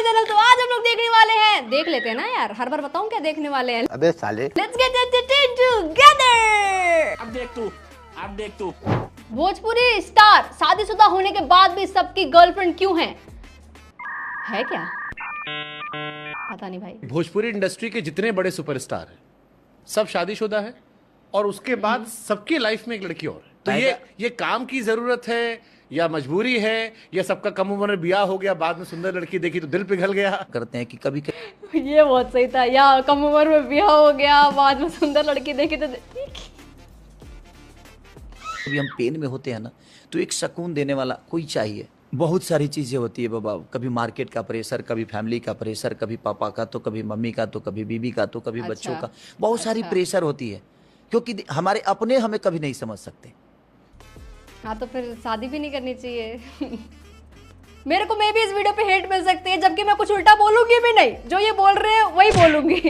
My channel. तो आज हम लोग देखने वाले हैं, देख लेते हैं ना यार, हर बार बताऊं क्या देखने वाले हैं। अबे साले, लेट्स गेट एंटरटेन्ड टुगेदर। अब देख तू भोजपुरी स्टार शादीशुदा होने के बाद भी सबकी गर्लफ्रेंड क्यों है क्या? पता नहीं भाई। भोजपुरी इंडस्ट्री के जितने बड़े सुपरस्टार हैं सब शादीशुदा है और उसके बाद सबकी लाइफ में एक लड़की और है। तो ये काम की जरूरत है या मजबूरी है या सबका कम उम्र में ब्याह हो गया, बाद में सुंदर लड़की देखी तो दिल पिघल गया। करते हैं कि कभी ये बहुत सही था, या कम उम्र में ब्याह हो गया, बाद में सुंदर लड़की देखी तो कभी हम पेन में होते हैं ना, तो एक सुकून देने वाला कोई चाहिए। बहुत सारी चीजें होती है बाबा, कभी मार्केट का प्रेशर, कभी फैमिली का प्रेशर, कभी पापा का, तो कभी मम्मी का, तो कभी बीबी का, तो कभी बच्चों का, बहुत सारी प्रेशर होती है, क्योंकि हमारे अपने हमें कभी नहीं समझ सकते। हाँ तो फिर शादी भी नहीं करनी चाहिए। मेरे को मैं भी इस वीडियो पे हेट मिल सकती है, जबकि मैं कुछ उल्टा बोलूंगी भी नहीं, जो ये बोल रहे हैं वही बोलूंगी।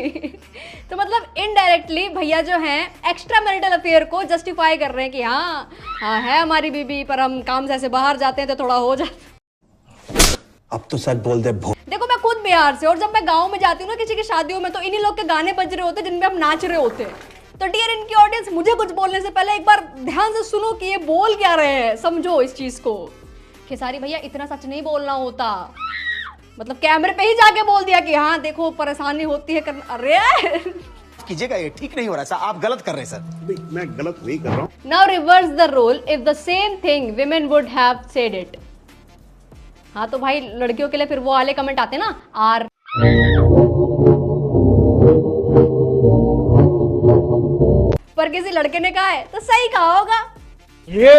तो मतलब इनडायरेक्टली भैया जो हैं एक्स्ट्रा मैरिटल अफेयर को जस्टिफाई कर रहे हैं कि हाँ है हमारी बीबी, पर हम काम से ऐसे बाहर जाते हैं तो थोड़ा हो जाता। अब तो सच बोल दे। देखो मैं खुद बिहार से, और जब मैं गाँव में जाती हूँ ना किसी की शादियों में, तो इन्हीं लोग के गाने बज रहे होते हैं जिनमें हम नाच रहे होते हैं। तो डियर इनकी ऑडियंस, मुझे कुछ बोलने से पहले एक बार ध्यान से सुनो कि ये बोल क्या रहे हैं, समझो इस चीज को। खेसारी भैया इतना सच नहीं बोलना होता, मतलब कैमरे पे ही जाके बोल दिया कि हाँ देखो परेशानी होती है करना। अरे कीजिएगा, ये ठीक नहीं हो रहा सर, आप गलत कर रहे हैं सर। मैं गलत नहीं कर रहा हूँ। Now reverse the role, if the same thing women would have said it. हाँ तो भाई लड़कियों के लिए फिर वो वाले कमेंट आते ना, आर पर किसी लड़के ने कहा है तो सही कहा होगा। ये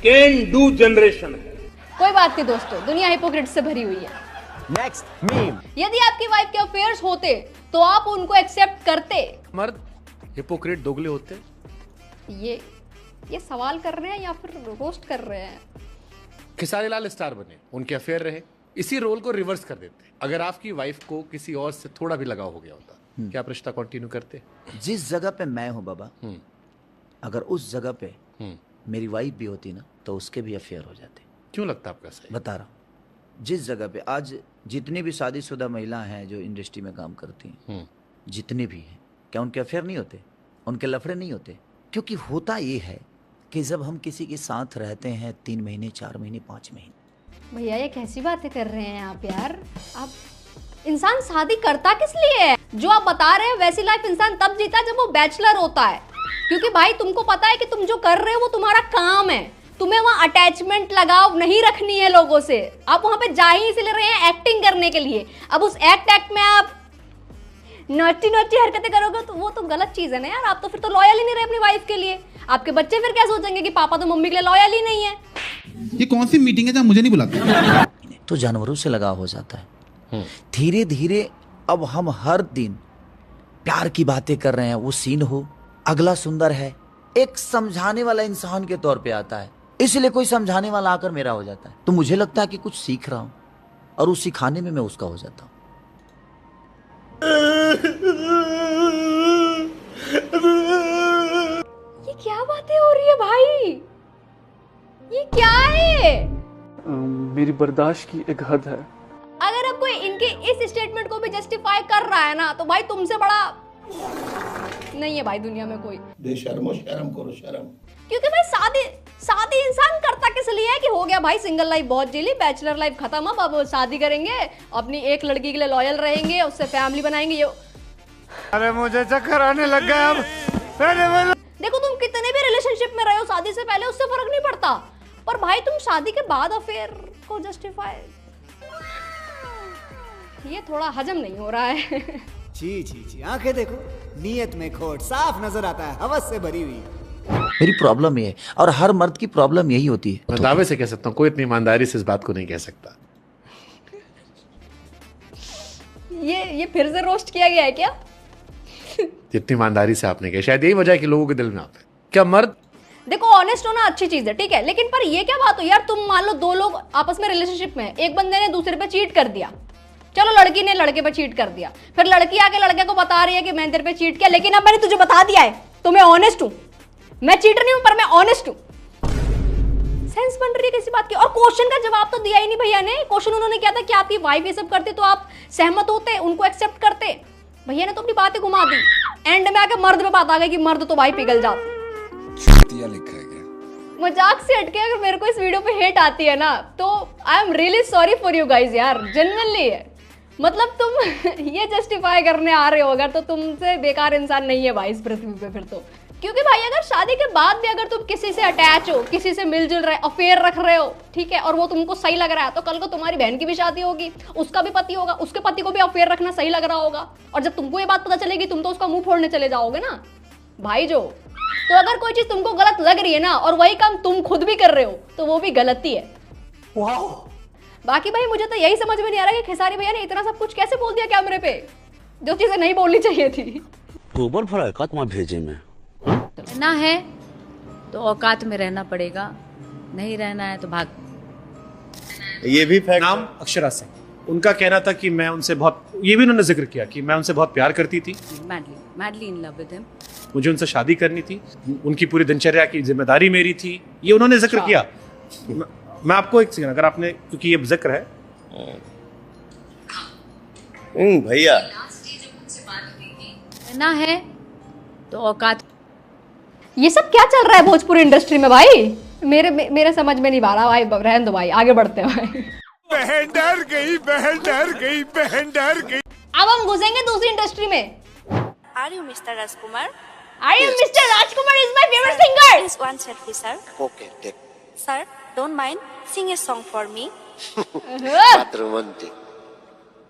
कैन डू जनरेशन है। कोई बात नहीं दोस्तों, दुनिया हिपोक्रेट से भरी हुई है। Next meme. यदि आपकी वाइफ के अफेयर्स होते तो आप उनको एक्सेप्ट करते? मर्द हिपोक्रेट दोगले होते। ये सवाल कर रहे हैं या फिर रोस्ट कर रहे हैं? खेसारी लाल स्टार बने, उनके अफेयर रहे, इसी रोल को रिवर्स कर देते। अगर आपकी वाइफ को किसी और से थोड़ा भी लगाव हो गया होता, क्या आप रिश्ता कंटिन्यू करते? जिस जगह पे मैं हूँ बाबा, अगर उस जगह पे मेरी वाइफ भी होती ना, तो उसके भी अफेयर हो जाते। क्यों लगता आपका सही? बता रहा हूँ, जिस जगह पे आज जितनी भी शादीशुदा महिला हैं जो इंडस्ट्री में काम करती हैं, जितनी भी हैं, क्या उनके अफेयर नहीं होते, उनके लफड़े नहीं होते? क्योंकि होता ये है कि जब हम किसी के साथ रहते हैं 3 महीने, 4 महीने, 5 महीने। भैया ये कैसी बातें कर रहे हैं आप यार? आप इंसान शादी करता किस लिए है? जो आप बता रहे हैं वैसी लाइफ इंसान तब जीता है जब वो बैचलर होता है, क्योंकि भाई तुमको पता है कि तुम जो कर रहे हो वो तुम्हारा काम है, तुम्हें वहाँ अटैचमेंट लगाव नहीं रखनी है लोगों से। आप वहाँ पे जा ही इसलिए रहे हैं एक्टिंग करने के लिए। अब उस एक्ट में आप नॉटी हरकतें करोगे तो वो तो गलत चीज है ना यार। आप तो फिर तो लॉयल ही नहीं रहे अपनी वाइफ के लिए। आपके बच्चे फिर क्या सोचेंगे कि पापा तो मम्मी के लिए लॉयल ही नहीं है। ये कौन सी मीटिंग है जहाँ मुझे नहीं बुलाते? तो जानवरों से लगाव हो जाता है। धीरे धीरे अब हम हर दिन प्यार की बातें कर रहे हैं। वो सीन हो, अगला सुंदर है, एक समझाने वाला इंसान के तौर पे आता है, इसलिए कोई समझाने वाला आकर मेरा हो जाता है, तो मुझे लगता है कि कुछ सीख रहा हूं और उस सिखाने में मैं उसका हो जाता हूं। ये क्या बातें हो रही है भाई? ये क्या है? मेरी बर्दाश्त की एक हद है। अगर अब कोई इनके इस स्टेटमेंट को भी जस्टिफाई कर रहा है ना, तो भाई तुमसे बड़ा नहीं है भाई दुनिया में कोई। बेशर्मो, शर्म करो शर्म। क्योंकि भाई शादी इंसान करता किस लिए है कि हो गया भाई सिंगल लाइफ बहुत जी ली, बैचलर लाइफ खत्म, अब शादी करेंगे, अपनी एक लड़की के लिए लॉयल रहेंगे, उससे फैमिली बनाएंगे। ये अरे मुझे चक्कर आने लग गया अब। देखो तुम कितने भी रिलेशनशिप में रहे हो, शादी से पहले उससे फर्क नहीं पड़ता, पर भाई तुम शादी के बाद अफेयर को जस्टिफाई, ये थोड़ा हजम नहीं हो रहा है। जी आंखें देखो, नीयत में खोट साफ नजर आता है, हवस से भरी हुई। मेरी प्रॉब्लम ये है, और हर मर्द की प्रॉब्लम यही होती है। मैं दावे से कह सकता हूँ कोई इतनी ईमानदारी से इस बात को नहीं कह सकता। ये फिर से रोस्ट किया गया है क्या? जितनी ईमानदारी से आपने कहा, शायद यही वजह है कि लोगों के दिल में आता है। क्या मर्द, देखो ऑनेस्ट होना अच्छी चीज है, ठीक है, लेकिन पर ये क्या बात हो यार, तुम मान लो 2 लोग आपस में रिलेशनशिप में, एक बंदे ने दूसरे पे चीट कर दिया, चलो लड़की ने लड़के पे चीट कर दिया, फिर लड़की आके लड़के को बता रही है कि मैंने तेरे पे चीट किया, लेकिन अब मैंने तुझे बता दिया है तो मैं ऑनेस्ट हूं, मैं चीटर नहीं हूं पर मैं ऑनेस्ट हूं। सेंस बन रही है किसी बात की। और क्वेश्चन का जवाब तो दिया ही नहीं भैया ने। क्वेश्चन उन्होंने किया था कि आपकी वाइफ ये सब करते तो आप सहमत होते, उनको एक्सेप्ट करते। भैया ने तो अपनी बातें घुमा दी। एंड में आके मर्द पे बात आ गई कि मर्द तो भाई पिघल जाते। मजाक से हटके अगर मेरे को इस वीडियो पे हेट आती है ना तो I am really sorry for you guys यार, जेन्युइनली है। मतलब तुम ये जस्टिफाई करने आ रहे हो अगर, तो तुमसे बेकार इंसान नहीं है भाई इस पृथ्वी पे फिर तो। क्योंकि भाई अगर शादी के बाद भी अगर तुम किसी से अटैच हो, किसी से मिलजुल रहे, अफेयर रख रहे हो, ठीक है, और वो तुमको सही लग रहा है, तो कल को तुम्हारी बहन की भी शादी होगी, उसका भी पति होगा, उसके पति को भी अफेयर रखना सही लग रहा होगा, और जब तुमको ये बात पता चलेगी तुम तो उसका मुंह फोड़ने चले जाओगे ना भाई जो। तो अगर कोई चीज तुमको गलत लग रही है ना और वही काम तुम खुद भी कर रहे हो तो वो भी गलती है। बाकी भाई मुझे तो यही समझ में नहीं आ रहा कि खेसारी भैया ने इतना सब कुछ कैसे बोल दिया कैमरे पे, जो चीजें नहीं बोलनी चाहिए थी। गोबर भरा है तुम्हारे भेजे में रहना है तो औकात में रहना पड़ेगा, नहीं रहना है तो भाग। ये भी फैक्ट। नाम अक्षरा सिंह, उनका कहना था कि मैं उनसे बहुत, ये भी उन्होंने जिक्र किया कि मैं उनसे बहुत प्यार करती थी, madly in love with him, मुझे उनसे शादी करनी थी, उनकी पूरी दिनचर्या की जिम्मेदारी मेरी थी, ये उन्होंने जिक्र किया। मैं आपको एक सेकंड, अगर आपने, क्योंकि ये जिक्र है भैया, रहना है तो औकात। ये सब क्या चल रहा है भोजपुरी इंडस्ट्री में भाई? मेरे समझ में नहीं आ रहा भाई। रहने दो भाई, आगे बढ़ते हैं भाई। बहन डर गई, बहन डर गई, बहन डर गई। अब हम घुसेंगे दूसरी इंडस्ट्री में। Are you Mr. Rajkumar? Are you Mr. Rajkumar is my favorite singer. Please one selfie, sir. Okay take Sir, don't mind. Sing a song for me. बात romantic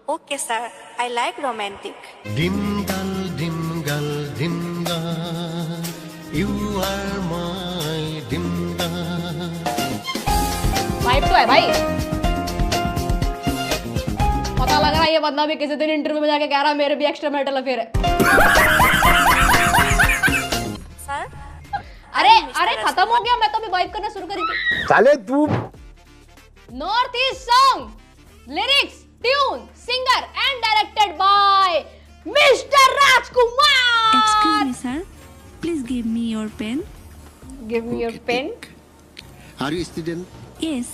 Okay, sir. I like romantic. डिमगल डिमगल डिमगल you are my डिमगल। Vibe तो है भाई। पता लग रहा है ये बंदा भी किसी दिन इंटरव्यू में जाके कह रहा है मेरे भी एक्स्ट्रा मैरिटल अफेयर है। Sir? अरे खत्म हो गया, मैं तो अभी वाइब करना शुरू करी थी। साले तू north east song, lyrics, tune, singer and directed by mister Rajkumar. Excuse me, sir. Please give me your pen. Give me your pen. Are you student? Yes,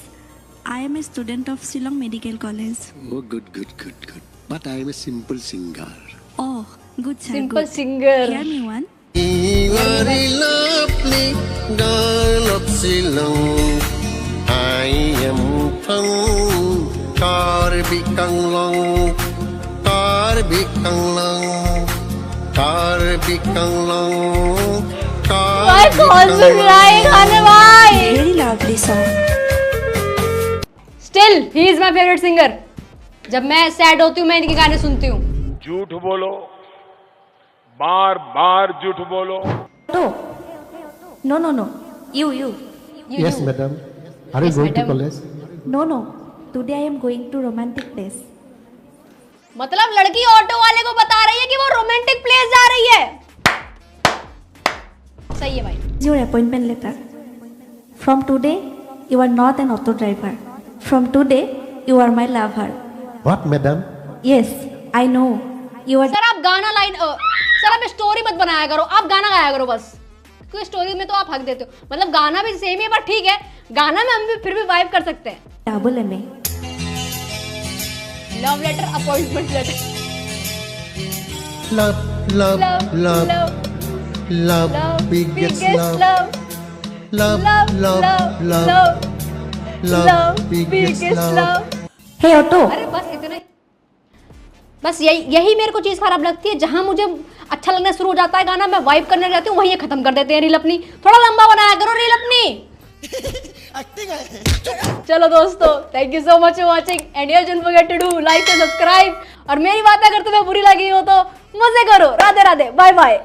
I am a student of Shillong Medical College. Oh, good, good, good, good. But I am a simple singer. Oh, good, sir. Simple good. singer. Hear me one. You are a lovely girl of Shillong. I am from Karbi Anglong, Karbi Anglong, Karbi Anglong, भाई कौन सुन रहा है गाने भाई? Very lovely song. Still, he is my favorite singer. जब मैं sad होती हूँ मैं इनके गाने सुनती हूँ। झूठ बोलो, बार बार झूठ बोलो। No. You. Yes, madam. Are you going to college? No. Today I am going to romantic place. मतलब लड़की ऑटो वाले को बता रही है कि वो रोमांटिक प्लेस जा रही है। सही है भाई। Your appointment letter. From today, you are not an auto driver. From today, you are my lover. What, madam? Yes, I know. You are. Sir आप गाना लाइन सर आप स्टोरी मत बनाया करो, आप गाना गाया करो बस। क्योंकि स्टोरी में तो आप हक देते हो, मतलब गाना भी सेम है पर ठीक है, गाना में हम भी फिर भी वाइब कर सकते हैं। Double MA. Love letter, appointment letter. Love, biggest love. Love, biggest love. Hey Otto. अरे बस इतना ही। बस यही मेरे को चीज खराब लगती है, जहां मुझे अच्छा लगना शुरू हो जाता है गाना, मैं वाइब करने जाती हूँ, वहीं ये खत्म कर देते हैं रील अपनी। थोड़ा लंबा बनाया करो रील अपनी। चलो दोस्तों, thank you so much for watching and don't forget to do like and subscribe. और मेरी बात अगर तुम्हें बुरी लगी हो तो मजे करो। Radhe Radhe, bye bye.